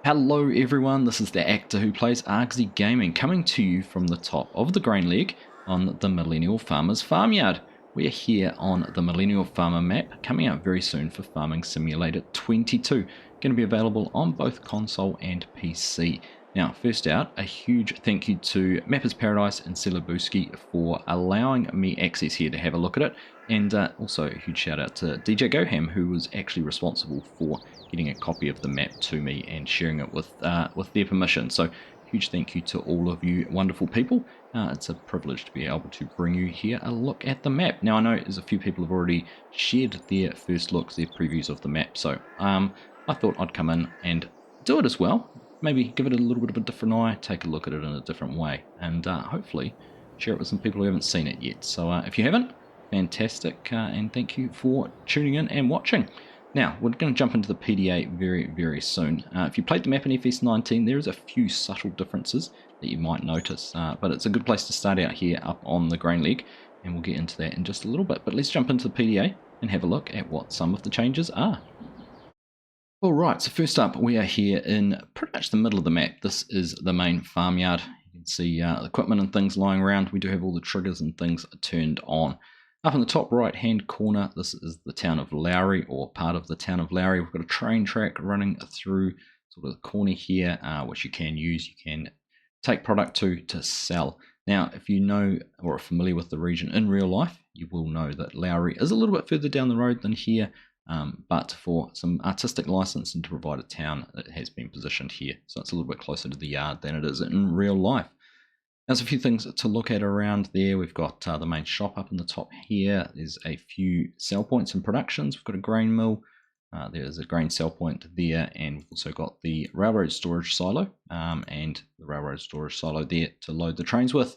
Hello everyone, this is the actor who plays Argsy Gaming, coming to you from the top of the grain leg on the Millennial Farmer's Farmyard. We are here on the Millennial Farmer Map, coming out very soon for Farming Simulator 22, going to be available on both console and PC. Now, first out, a huge thank you to Mappers Paradise and Celebuski for allowing me access here to have a look at it, and also a huge shout out to DJ Goham, who was actually responsible for getting a copy of the map to me and sharing it with their permission. So huge thank you to all of you wonderful people. It's a privilege to be able to bring you here a look at the map. Now I know there's a few people have already shared their first looks, their previews of the map, so I thought I'd come in and do it as well. Maybe give it a little bit of a different eye, take a look at it in a different way, and hopefully share it with some people who haven't seen it yet. So if you haven't, fantastic, and thank you for tuning in and watching. Now, we're going to jump into the PDA very, very soon. If you played the map in FS19, there is a few subtle differences that you might notice, but it's a good place to start out here up on the grain leg, and we'll get into that in just a little bit. But let's jump into the PDA and have a look at what some of the changes are. Alright, so first up, we are here in pretty much the middle of the map. This is the main farmyard. You can see equipment and things lying around. We do have all the triggers and things turned on. Up in the top right hand corner, this is the town of Lowry, or part of the town of Lowry. We've got a train track running through sort of the corner here, which you can use. You can take product to sell. Now, if you know or are familiar with the region in real life, you will know that Lowry is a little bit further down the road than here, but for some artistic license and to provide a town, it has been positioned here. So it's a little bit closer to the yard than it is in real life. There's a few things to look at around there. We've got the main shop up in the top here. There's a few sell points and productions. We've got a grain mill. There's a grain sell point there, and we've also got the railroad storage silo and the railroad storage silo there to load the trains with.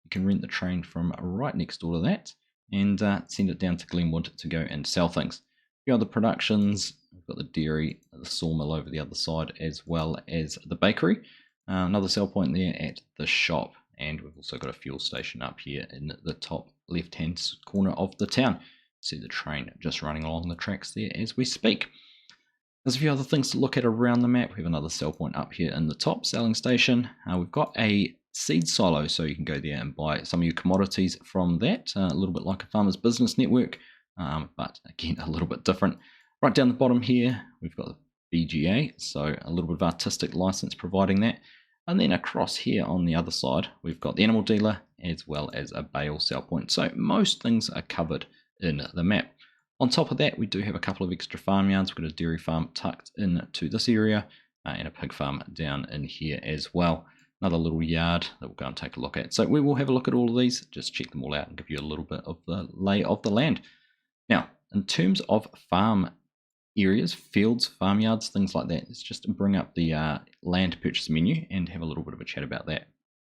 You can rent the train from right next door to that and send it down to Glenwood to go and sell things. A few other productions. We've got the dairy, the sawmill over the other side, as well as the bakery. Another sell point there at the shop. And we've also got a fuel station up here in the top left-hand corner of the town. See the train just running along the tracks there as we speak. There's a few other things to look at around the map. We have another sell point up here in the top selling station. We've got a seed silo, so you can go there and buy some of your commodities from that. A little bit like a farmer's business network, but again, a little bit different. Right down the bottom here, we've got the BGA, so a little bit of artistic license providing that. And then across here on the other side, we've got the animal dealer as well as a bale sell point. So most things are covered in the map. On top of that, we do have a couple of extra farmyards. We've got a dairy farm tucked into this area and a pig farm down in here as well. another little yard that we'll go and take a look at. So we will have a look at all of these, just check them all out and give you a little bit of the lay of the land. Now, in terms of farm areas, fields, farmyards, things like that, let's just bring up the land purchase menu and have a little bit of a chat about that.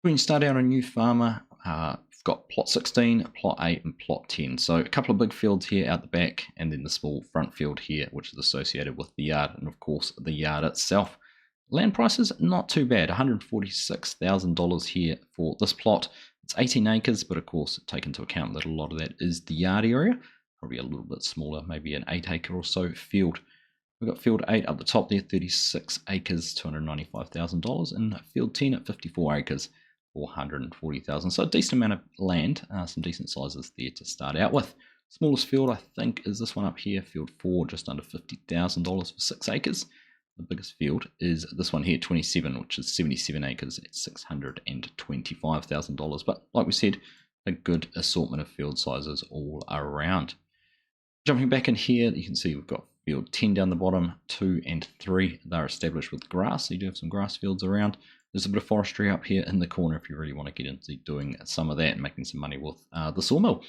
We can start out a new farmer. We've got plot 16, plot 8 and plot 10. So a couple of big fields here out the back, and then the small front field here, which is associated with the yard, and of course the yard itself. Land prices, not too bad, $146,000 here for this plot. It's 18 acres, but of course take into account that a lot of that is the yard area. Probably a little bit smaller, maybe an 8 acre or so field. We've got field 8 up the top there, 36 acres, $295,000, and field 10 at 54 acres, $440,000. So a decent amount of land, some decent sizes there to start out with. Smallest field I think is this one up here, field 4, just under $50,000 for 6 acres. The biggest field is this one here, 27, which is 77 acres at $625,000. But like we said, a good assortment of field sizes all around. Jumping back in here, you can see we've got field 10 down the bottom, 2 and 3. They're established with grass, so you do have some grass fields around. There's a bit of forestry up here in the corner if you really want to get into doing some of that and making some money with the sawmill.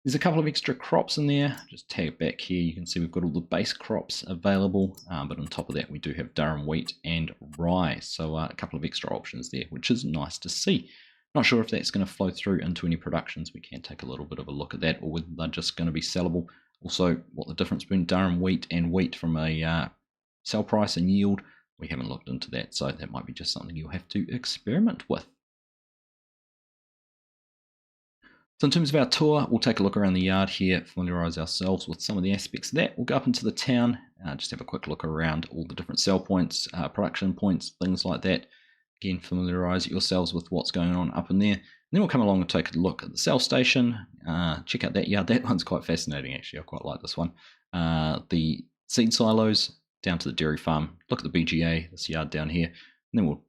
There's a couple of extra crops in there. Just tag back here, you can see we've got all the base crops available, but on top of that we do have durum wheat and rye, so a couple of extra options there, which is nice to see. Not sure if that's going to flow through into any productions. We can take a little bit of a look at that, or whether they're just going to be sellable. Also, what the difference between durum wheat and wheat from a sell price and yield, we haven't looked into that, so that might be just something you'll have to experiment with. So in terms of our tour, we'll take a look around the yard here, familiarise ourselves with some of the aspects of that. We'll go up into the town, just have a quick look around all the different sell points, production points, things like that. Again, familiarise yourselves with what's going on up in there. And then we'll come along and take a look at the sell station, check out that yard. That one's quite fascinating actually, I quite like this one. The seed silos, down to the dairy farm, look at the BGA, this yard down here, and then we'll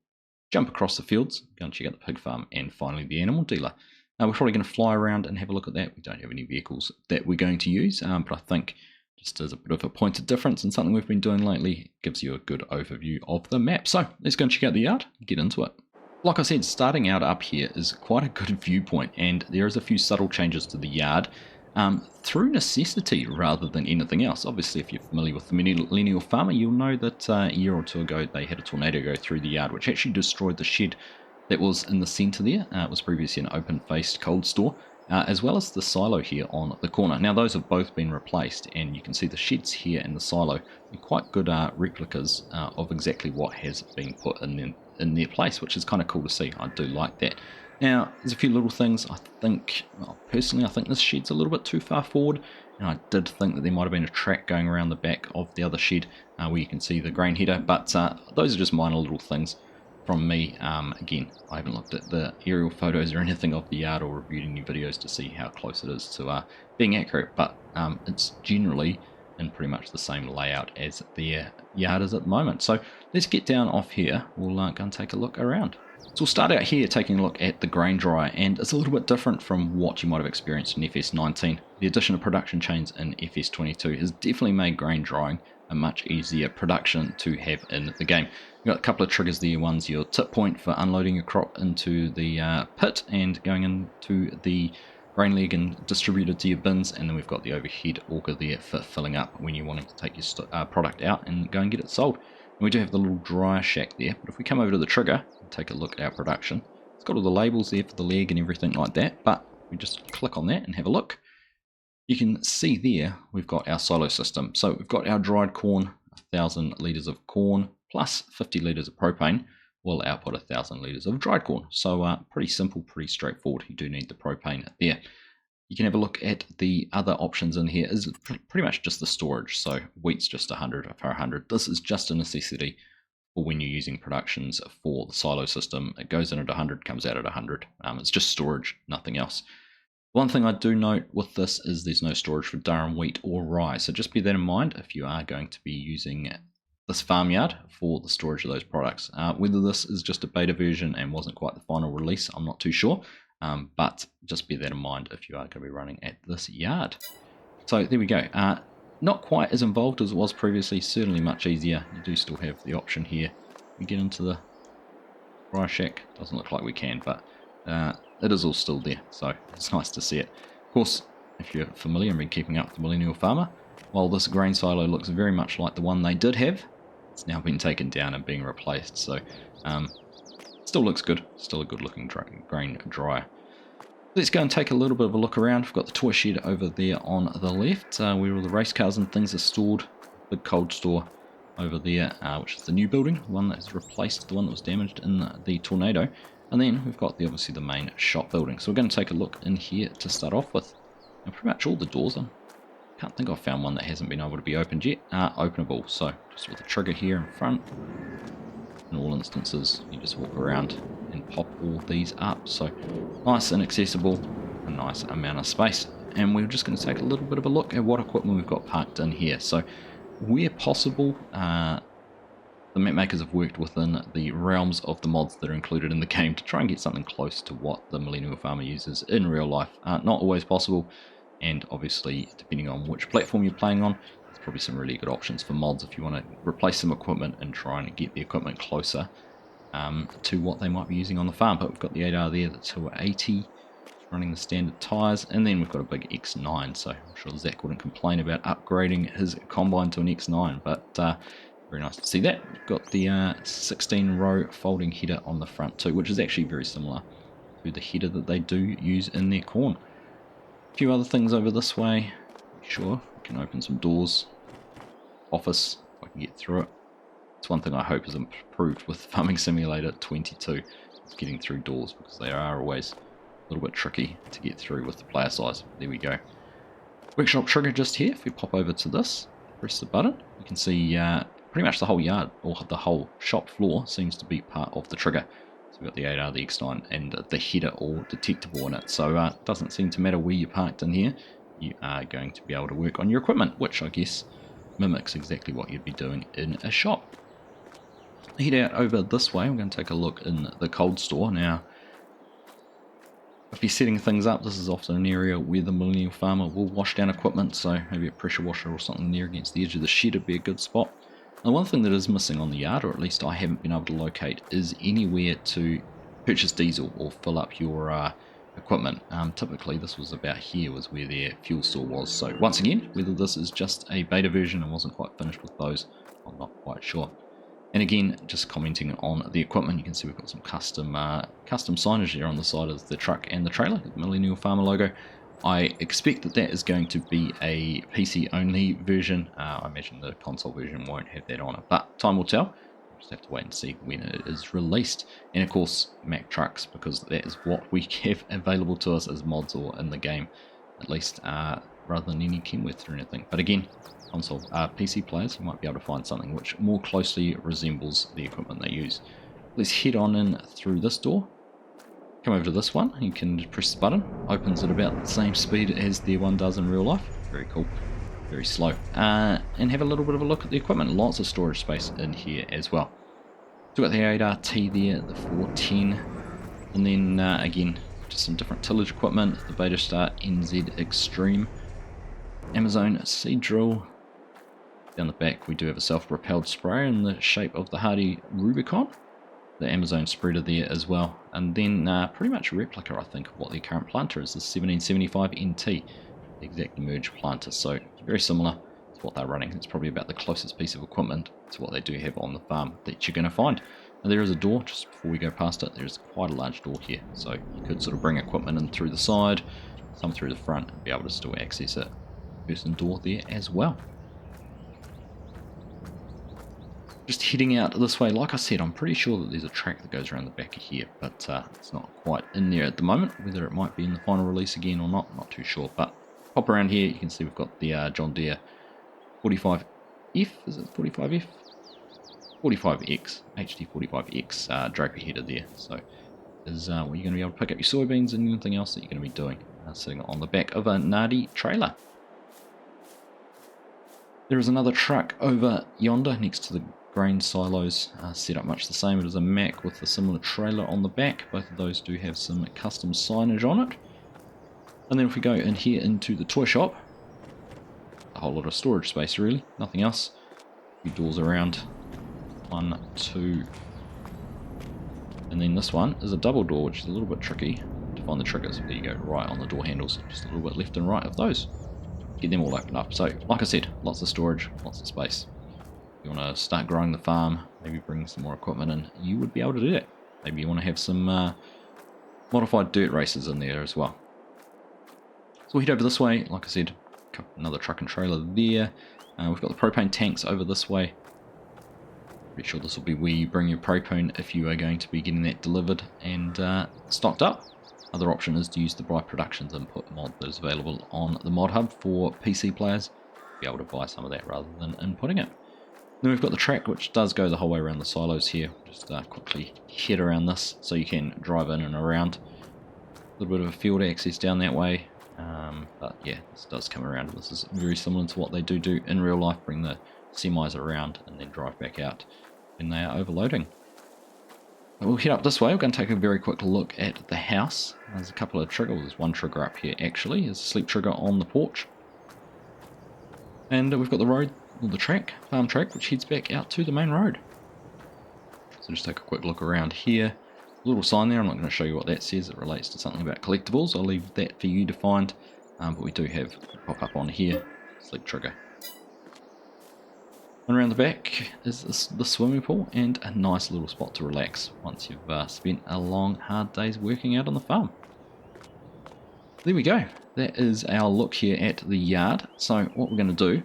jump across the fields, go and check out the pig farm, and finally the animal dealer. We're probably going to fly around and have a look at that. We don't have any vehicles that we're going to use, but I think just as a bit of a point of difference and something we've been doing lately, it gives you a good overview of the map. So let's go and check out the yard, get into it. Like I said, starting out up here is quite a good viewpoint, and there is a few subtle changes to the yard through necessity rather than anything else. Obviously, if you're familiar with the Millennial Farmer, you'll know that a year or two ago they had a tornado go through the yard, which actually destroyed the shed that was in the centre there. It was previously an open-faced cold store, as well as the silo here on the corner. Now those have both been replaced, and you can see the sheds here and the silo are quite good replicas of exactly what has been put in their place, which is kind of cool to see. I do like that. Now there's a few little things. I think, well, personally, I think this shed's a little bit too far forward, and I did think that there might have been a track going around the back of the other shed where you can see the grain header, but those are just minor little things from me. Again, I haven't looked at the aerial photos or anything of the yard or reviewed any videos to see how close it is to being accurate, but it's generally in pretty much the same layout as their yard is at the moment. So let's get down off here. We'll go and take a look around. So we'll start out here taking a look at the grain dryer, and it's a little bit different from what you might have experienced in FS19. The addition of production chains in FS22 has definitely made grain drying a much easier production to have in the game. You've got a couple of triggers there. One's your tip point for unloading your crop into the pit and going into the grain leg and distributed to your bins, and then we've got the overhead auger there for filling up when you're wanting to take your product out and go and get it sold. And we do have the little dryer shack there, but if we come over to the trigger and take a look at our production, it's got all the labels there for the leg and everything like that, but we just click on that and have a look. You can see there we've got our silo system. So we've got our dried corn, 1,000 litres of corn plus 50 litres of propane will output 1,000 litres of dried corn. So pretty simple, pretty straightforward. You do need the propane there. You can have a look at the other options in here. Is pretty much just the storage. So wheat's just 100 for 100. This is just a necessity for when you're using productions for the silo system. It goes in at 100, comes out at 100. It's just storage, nothing else. One thing I do note with this is there's no storage for durum wheat or rye, so just bear that in mind if you are going to be using this farmyard for the storage of those products. Whether this is just a beta version and wasn't quite the final release, I'm not too sure, but just bear that in mind if you are going to be running at this yard. So there we go. Not quite as involved as it was previously, certainly much easier. You do still have the option here. We get into the dry shack. Doesn't look like we can, but it is all still there, so it's nice to see it. Of course, if you're familiar and been keeping up with the Millennial Farmer, while this grain silo looks very much like the one they did have, it's now been taken down and being replaced, so still looks good. Still a good looking grain dryer. Let's go and take a little bit of a look around. We've got the toy shed over there on the left, where all the race cars and things are stored. Big cold store over there, which is the new building, the one that has replaced the one that was damaged in the tornado. And then we've got obviously the main shop building. So we're going to take a look in here to start off with. Now, pretty much all the doors, I can't think I've found one that hasn't been able to be opened yet, are openable. So just with the trigger here in front, in all instances, you just walk around and pop all these up. So nice and accessible, a nice amount of space. And we're just going to take a little bit of a look at what equipment we've got parked in here. So where possible, the map makers have worked within the realms of the mods that are included in the game to try and get something close to what the Millennial Farmer uses in real life. Not always possible, and obviously depending on which platform you're playing on, there's probably some really good options for mods if you want to replace some equipment and try and get the equipment closer to what they might be using on the farm. But we've got the 8R there, the 280, running the standard tyres, and then we've got a big X9, so I'm sure Zach wouldn't complain about upgrading his combine to an X9, but very nice to see that. We've got the 16 row folding header on the front too, which is actually very similar to the header that they do use in their corn. A few other things over this way. Sure, we can open some doors. Office, if I can get through it. It's one thing I hope is improved with Farming Simulator 22. It's getting through doors, because they are always a little bit tricky to get through with the player size. There we go. Workshop trigger just here. If we pop over to this, press the button, you can see pretty much the whole yard, or the whole shop floor, seems to be part of the trigger. So we've got the 8R, the X9, and the header all detectable in it. So it doesn't seem to matter where you're parked in here, you are going to be able to work on your equipment, which I guess mimics exactly what you'd be doing in a shop. Head out over this way. I'm going to take a look in the cold store. Now, if you're setting things up, this is often an area where the Millennial Farmer will wash down equipment, so maybe a pressure washer or something there against the edge of the shed would be a good spot. And one thing that is missing on the yard, or at least I haven't been able to locate, is anywhere to purchase diesel or fill up your equipment. Typically this was about here was where their fuel store was, so once again, whether this is just a beta version and wasn't quite finished with those, I'm not quite sure. And again, just commenting on the equipment, you can see we've got some custom signage there on the side of the truck and the trailer, the Millennial Farmer logo. I expect that that is going to be a PC only version. I imagine the console version won't have that on it, but time will tell. We'll just have to wait and see when it is released. And of course, Mack trucks, because that is what we have available to us as mods or in the game, at least, rather than any Kenworth or anything. But again, console PC players, you might be able to find something which more closely resembles the equipment they use. Let's head on in through this door. Come over to this one, you can press the button, opens at about the same speed as the one does in real life. Very cool, very slow. And have a little bit of a look at the equipment. Lots of storage space in here as well. So we've got the 8RT there, the 410, and then again, just some different tillage equipment, the Beta Star NZ Extreme, Amazon seed drill. Down the back we do have a self-propelled sprayer in the shape of the Hardy Rubicon. The Amazon spreader there as well, and then pretty much a replica, I think, of what their current planter is, the 1775 NT, the exact merge planter. So very similar to what they're running. It's probably about the closest piece of equipment to what they do have on the farm that you're going to find. Now there is a door just before we go past it. There's quite a large door here, so you could sort of bring equipment in through the side, some through the front, and be able to still access it. Person door there as well. Just heading out this way, like I said, I'm pretty sure that there's a track that goes around the back of here, but it's not quite in there at the moment. Whether it might be in the final release again or not, I'm not too sure. But pop around here, you can see we've got the John Deere 45F, is it 45F? 45X, HD 45X draper header there. So is where you're going to be able to pick up your soybeans and anything else that you're going to be doing, sitting on the back of a Nardi trailer. There is another truck over yonder next to the grain silos, set up much the same. It is a Mack with a similar trailer on the back. Both of those do have some custom signage on it. And then if we go in here into the toy shop, a whole lot of storage space really, nothing else. A few doors around, 1, 2, And then this one is a double door, which is a little bit tricky to find the triggers. There you go, right on the door handles, just a little bit left and right of those. Get them all opened up. So, like I said, lots of storage, lots of space. If you want to start growing the farm, maybe bring some more equipment in, you would be able to do that. Maybe you want to have some modified dirt races in there as well. So we'll head over this way. Like I said, another truck and trailer there. We've got the propane tanks over this way. Pretty sure this will be where you bring your propane if you are going to be getting that delivered and stocked up. Other option is to use the Bry Productions input mod that is available on the mod hub for PC players. Be able to buy some of that rather than inputting it. Then we've got the track, which does go the whole way around the silos here. Just quickly head around this so you can drive in and around. A little bit of a field access down that way. But yeah, this does come around. This is very similar to what they do in real life. Bring the semis around and then drive back out when they are overloading. But we'll head up this way. We're going to take a very quick look at the house. There's a couple of triggers. There's one trigger up here actually. There's a sleep trigger on the porch. And we've got the road, or the track, farm track, which heads back out to the main road. So just take a quick look around here. A little sign there. I'm not going to show you what that says. It relates to something about collectibles. I'll leave that for you to find. But we do have pop up on here, sleep trigger. And around the back is the swimming pool and a nice little spot to relax once you've spent a long, hard day's working out on the farm. There we go. That is our look here at the yard. So what we're going to do,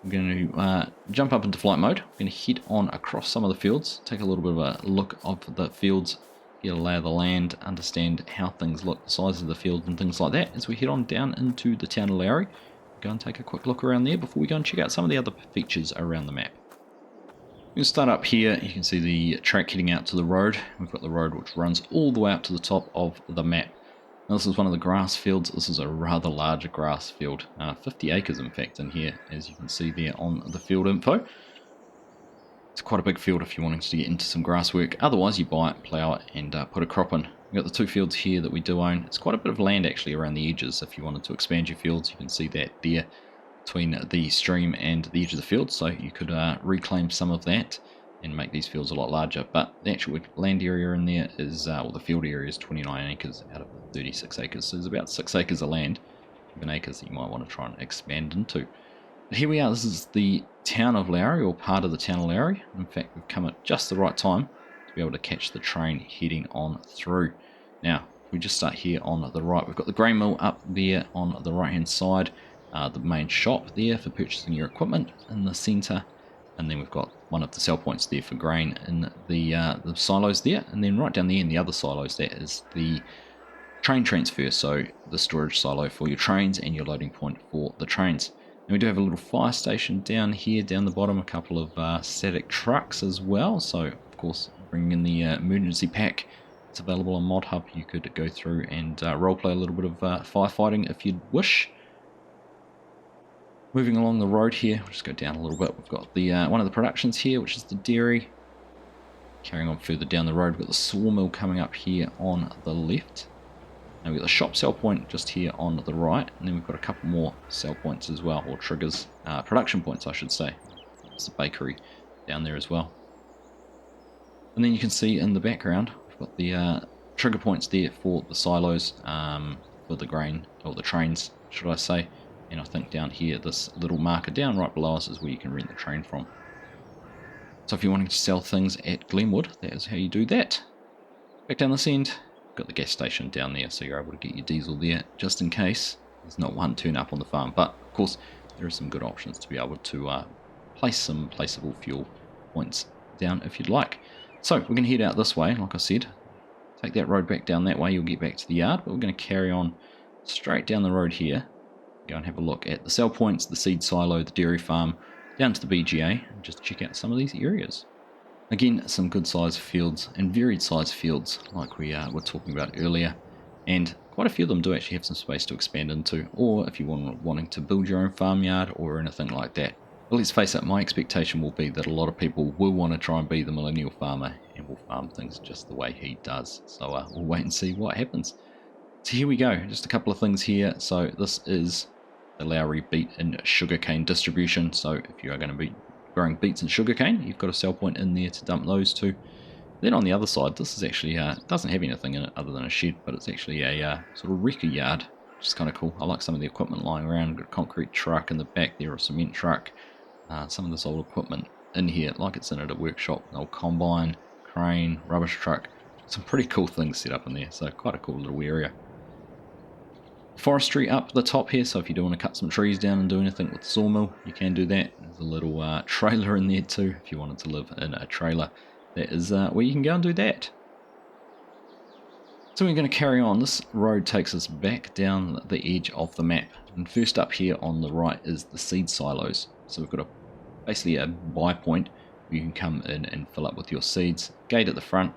we're going to jump up into flight mode. We're going to head on across some of the fields, take a little bit of a look of the fields, get a lay of the land, understand how things look, the size of the fields and things like that as we head on down into the town of Lowry. Go and take a quick look around there before we go and check out some of the other features around the map. We'll start up here. You can see the track heading out to the road. We've got the road which runs all the way up to the top of the map. Now this is one of the grass fields. This is a rather larger grass field, 50 acres in fact in here, as you can see there on the field info. It's quite a big field if you're wanting to get into some grass work. Otherwise you buy it, plough it and put a crop in. We've got the two fields here that we do own. It's quite a bit of land actually around the edges. If you wanted to expand your fields, you can see that there between the stream and the edge of the field. So you could reclaim some of that and make these fields a lot larger. But the actual land area in there is, well, the field area is 29 acres out of 36 acres. So there's about 6 acres of land, even acres that you might want to try and expand into. But here we are. This is the town of Lowry, or part of the town of Lowry. In fact, we've come at just the right time to be able to catch the train heading on through. Now, if we just start here on the right, we've got the grain mill up there on the right hand side, the main shop there for purchasing your equipment in the centre, and then we've got one of the sell points there for grain in the silos there, and then right down there in the other silos there is the train transfer, so the storage silo for your trains and your loading point for the trains. And we do have a little fire station down here, down the bottom, a couple of static trucks as well. So, of course, bringing in the emergency pack, it's available on Mod Hub. You could go through and roleplay a little bit of firefighting if you'd wish. Moving along the road here, we'll just go down a little bit. We've got the one of the productions here, which is the dairy. Carrying on further down the road, we've got the sawmill coming up here on the left. And we've got the shop sell point just here on the right, and then we've got a couple more sell points as well, or triggers, production points I should say. It's the bakery down there as well. And then you can see in the background, we've got the trigger points there for the silos, for the grain, or the trains should I say. And I think down here, this little marker down right below us is where you can rent the train from. So if you're wanting to sell things at Glenwood, that is how you do that. Back down this end, got the gas station down there, so you're able to get your diesel there just in case there's not one turn up on the farm. But of course there are some good options to be able to place some placeable fuel points down if you'd like. So we're going to head out this way. Like I said, take that road back down that way, you'll get back to the yard, but we're going to carry on straight down the road here, go and have a look at the sell points, the seed silo, the dairy farm, down to the BGA, and just check out some of these areas. Again, some good sized fields and varied sized fields like we were talking about earlier, and quite a few of them do actually have some space to expand into, or if you want wanting to build your own farmyard or anything like that. But let's face it, my expectation will be that a lot of people will want to try and be the millennial farmer and will farm things just the way he does. So we'll wait and see what happens. So here we go, just a couple of things here. So this is the Lowry beet and sugarcane distribution. So if you are going to be growing beets and sugarcane, you've got a sell point in there to dump those to. Then on the other side, this is actually, doesn't have anything in it other than a shed, but it's actually a sort of wrecker yard, which is kind of cool. I like some of the equipment lying around. Got a concrete truck in the back there, a cement truck. Some of this old equipment in here, like it's in at a workshop, an old combine, crane, rubbish truck. Some pretty cool things set up in there, so quite a cool little area. Forestry up the top here, so if you do want to cut some trees down and do anything with the sawmill, you can do that. There's a little trailer in there too, if you wanted to live in a trailer. That is where you can go and do that. So we're going to carry on. This road takes us back down the edge of the map. And first up here on the right is the seed silos. So we've got basically a buy point where you can come in and fill up with your seeds. Gate at the front,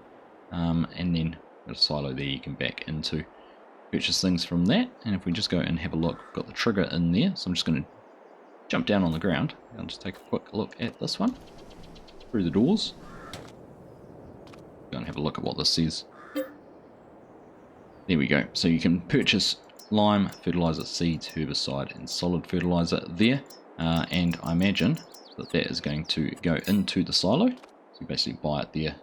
and then got a silo there you can back into. Purchase things from that. And if we just go and have a look, we've got the trigger in there. So I'm just going to jump down on the ground. I'll just take a quick look at this one. Through the doors. Go and have a look at what this says. There we go. So you can purchase lime, fertilizer, seeds, herbicide, and solid fertilizer there. And I imagine that that is going to go into the silo. So you basically buy it there.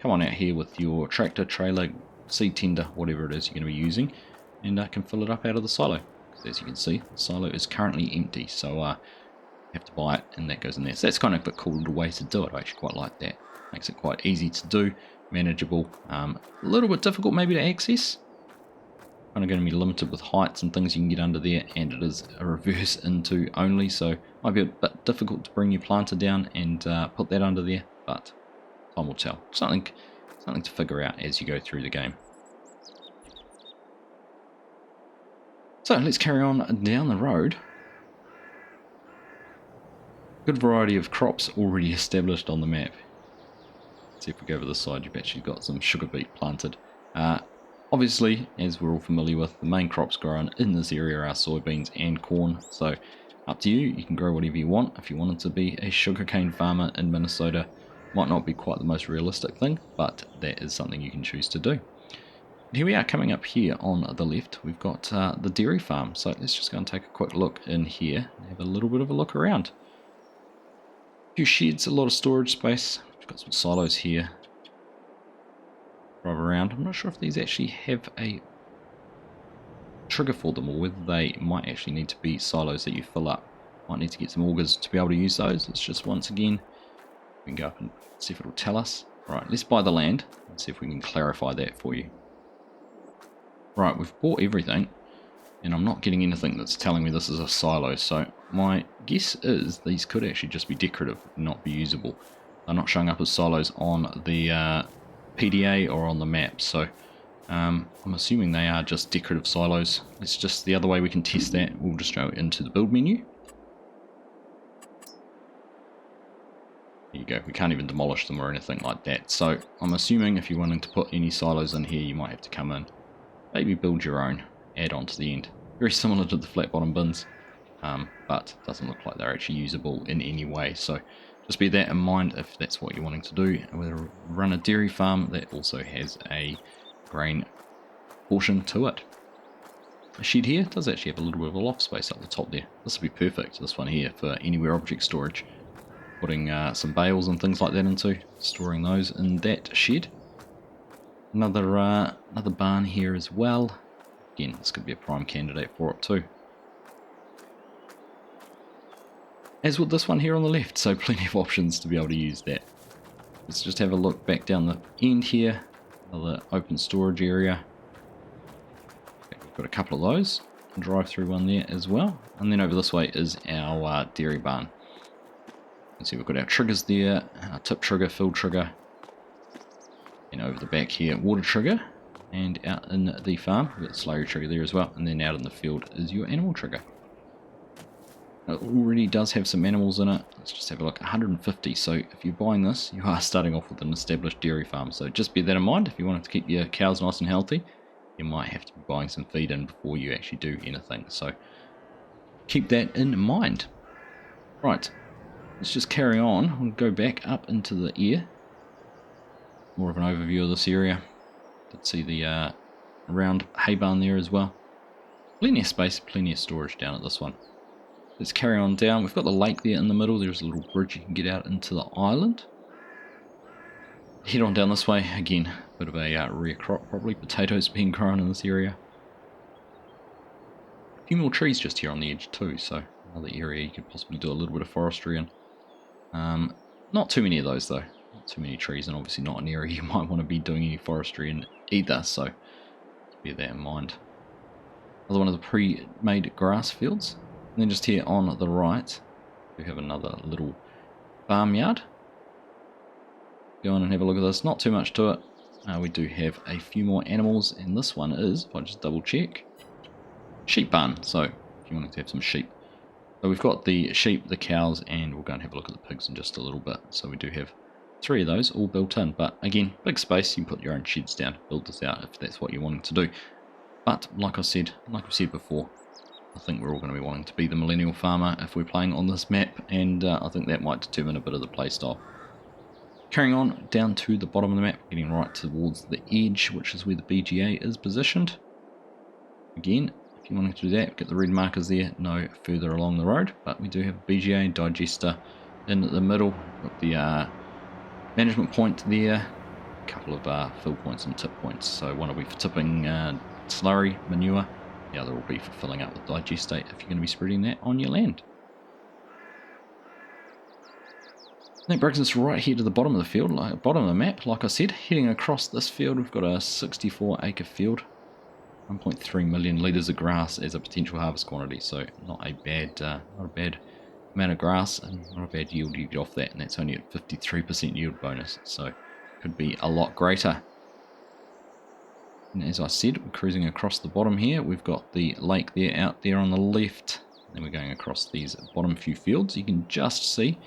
Come on out here with your tractor, trailer, seed tender, whatever it is you're going to be using, and can fill it up out of the silo. Because as you can see, the silo is currently empty. So you have to buy it, and that goes in there. So that's kind of a cool little way to do it. I actually quite like that. Makes it quite easy to do, manageable, a little bit difficult maybe to access. Kind of going to be limited with heights and things you can get under there, and it is a reverse into only, so might be a bit difficult to bring your planter down and put that under there, but time will tell. Something to figure out as you go through the game. So let's carry on down the road. Good variety of crops already established on the map. See if we go over this side, you've actually got some sugar beet planted. Obviously, as we're all familiar with, the main crops grown in this area are soybeans and corn, so up to you, you can grow whatever you want. If you wanted to be a sugarcane farmer in Minnesota, might not be quite the most realistic thing, but that is something you can choose to do. Here we are coming up here on the left, we've got the dairy farm, so let's just go and take a quick look in here and have a little bit of a look around. A few sheds, a lot of storage space. Got some silos here. Drive around. I'm not sure if these actually have a trigger for them, or whether they might actually need to be silos that you fill up. Might need to get some augers to be able to use those. It's just once again, we can go up and see if it'll tell us. Right, let's buy the land and see if we can clarify that for you. Right, we've bought everything, and I'm not getting anything that's telling me this is a silo, so my guess is these could actually just be decorative, not be usable. They're not showing up as silos on the PDA or on the map, so I'm assuming they are just decorative silos. It's just the other way we can test that. We'll just go into the build menu. There you go, we can't even demolish them or anything like that. So I'm assuming if you're wanting to put any silos in here, you might have to come in, maybe build your own, add on to the end. Very similar to the flat bottom bins, but doesn't look like they're actually usable in any way. So just bear that in mind if that's what you're wanting to do. We'll run a dairy farm that also has a grain portion to it. The shed here does actually have a little bit of a loft space up the top there. This would be perfect, this one here, for anywhere object storage. Putting some bales and things like that into, storing those in that shed. Another barn here as well. Again, this could be a prime candidate for it too. As with this one here on the left, so plenty of options to be able to use that. Let's just have a look back down the end here. Another open storage area. Okay, we've got a couple of those. Drive through one there as well. And then over this way is our dairy barn. You can see we've got our triggers there, our tip trigger, fill trigger. And over the back here, water trigger. And out in the farm, we've got the slurry trigger there as well. And then out in the field is your animal trigger. It already does have some animals in it. Let's just have a look. 150. So if you're buying this, you are starting off with an established dairy farm. So just bear that in mind. If you wanted to keep your cows nice and healthy, you might have to be buying some feed in before you actually do anything. So keep that in mind. Right. Let's just carry on. We'll go back up into the air. More of an overview of this area. Did see the round hay barn there as well. Plenty of space, plenty of storage down at this one. Let's carry on down. We've got the lake there in the middle. There's a little bridge you can get out into the island. head on down this way. Again, a bit of a rare crop, probably potatoes being grown in this area. A few more trees just here on the edge too, so another area you could possibly do a little bit of forestry in. Not too many of those though, not too many trees, and obviously not an area you might want to be doing any forestry in either, so bear that in mind. Another one of the pre-made grass fields. And then just here on the right, we have another little farmyard. Go on and have a look at this. Not too much to it. We do have a few more animals, and this one is, if I just double check, sheep barn. So if you wanted to have some sheep. So we've got the sheep, the cows, and we'll go and have a look at the pigs in just a little bit. So we do have 3 of those all built in. But again, big space. You can put your own sheds down, build this out if that's what you're wanting to do. But like I've said before, I think we're all going to be wanting to be the Millennial Farmer if we're playing on this map, and I think that might determine a bit of the playstyle. Carrying on down to the bottom of the map, getting right towards the edge, which is where the BGA is positioned. Again, if you want to do that, get the red markers there, no further along the road, but we do have a BGA digester in the middle. Got the management point there, a couple of fill points and tip points. So one will be for tipping slurry, manure, the other will be for filling up with digestate if you're going to be spreading that on your land. That brings us right here to the bottom of the field, bottom of the map. Like I said, heading across this field, we've got a 64-acre field, 1.3 million litres of grass as a potential harvest quantity. So not a bad amount of grass, and not a bad yield you get off that. And that's only at 53% yield bonus, so could be a lot greater. And as I said, we're cruising across the bottom here. We've got the lake there out there on the left. Then we're going across these bottom few fields. You can just see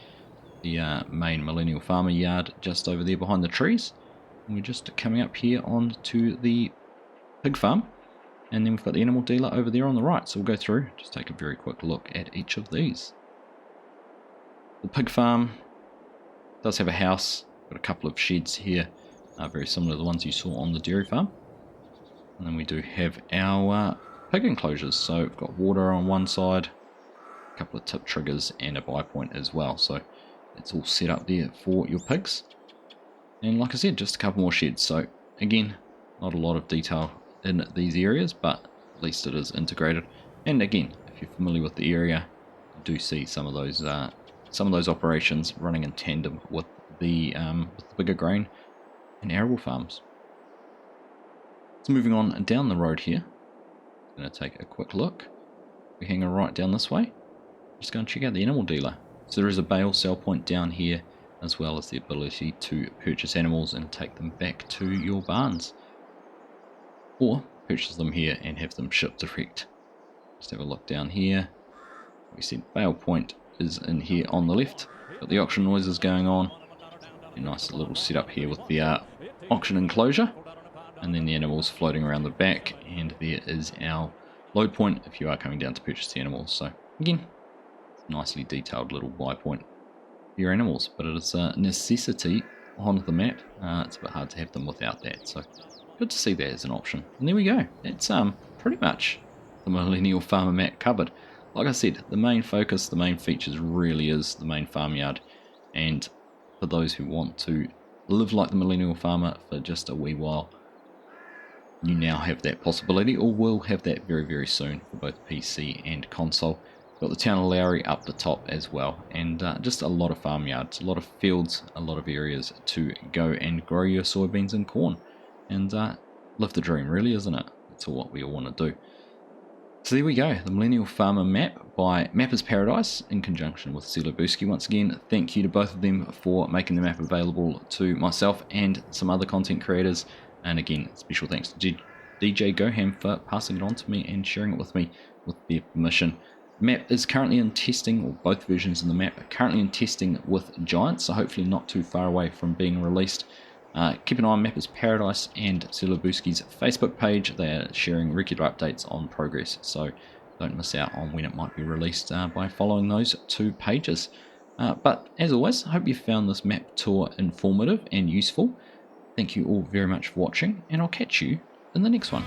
the main Millennial Farmer yard just over there behind the trees. And we're just coming up here onto the pig farm. And then we've got the animal dealer over there on the right. So we'll go through, just take a very quick look at each of these. The pig farm does have a house. Got a couple of sheds here, very similar to the ones you saw on the dairy farm. And then we do have our pig enclosures. So we've got water on one side, a couple of tip triggers, and a buy point as well. So it's all set up there for your pigs. And like I said, just a couple more sheds. So again, not a lot of detail in these areas, but at least it is integrated. And again, if you're familiar with the area, you do see some of those operations running in tandem with the bigger grain and arable farms. So moving on down the road here, I'm going to take a quick look. We're hanging right down this way. Just go and check out the animal dealer. So there is a bale sell point down here, as well as the ability to purchase animals and take them back to your barns. Or purchase them here and have them shipped direct. Just have a look down here. We said bale point is in here on the left. Got the auction noises going on. A nice little setup here with the auction enclosure. And then the animals floating around the back. And there is our load point if you are coming down to purchase the animals. So again, nicely detailed little buy point for your animals, but it is a necessity on the map. It's a bit hard to have them without that, so good to see that as an option. And there we go. That's pretty much the Millennial Farmer map covered. Like I said, the main focus, the main features really is the main farmyard, and for those who want to live like the Millennial Farmer for just a wee while, you now have that possibility, or will have that very, very soon for both PC and console. Got the town of Lowry up the top as well, and just a lot of farmyards, a lot of fields, a lot of areas to go and grow your soybeans and corn, and live the dream, really, isn't it? That's all what we all want to do. So there we go, the Millennial Farmer map by Mapper's Paradise in conjunction with Lowry. Once again, thank you to both of them for making the map available to myself and some other content creators, and again, special thanks to DJ Goham for passing it on to me and sharing it with me with their permission. The map is currently in testing, or both versions of the map are currently in testing with Giants, so hopefully not too far away from being released. Keep an eye on Mapper's Paradise and Lowry's Facebook page. They are sharing regular updates on progress, so don't miss out on when it might be released by following those two pages. But as always, I hope you found this map tour informative and useful. Thank you all very much for watching, and I'll catch you in the next one.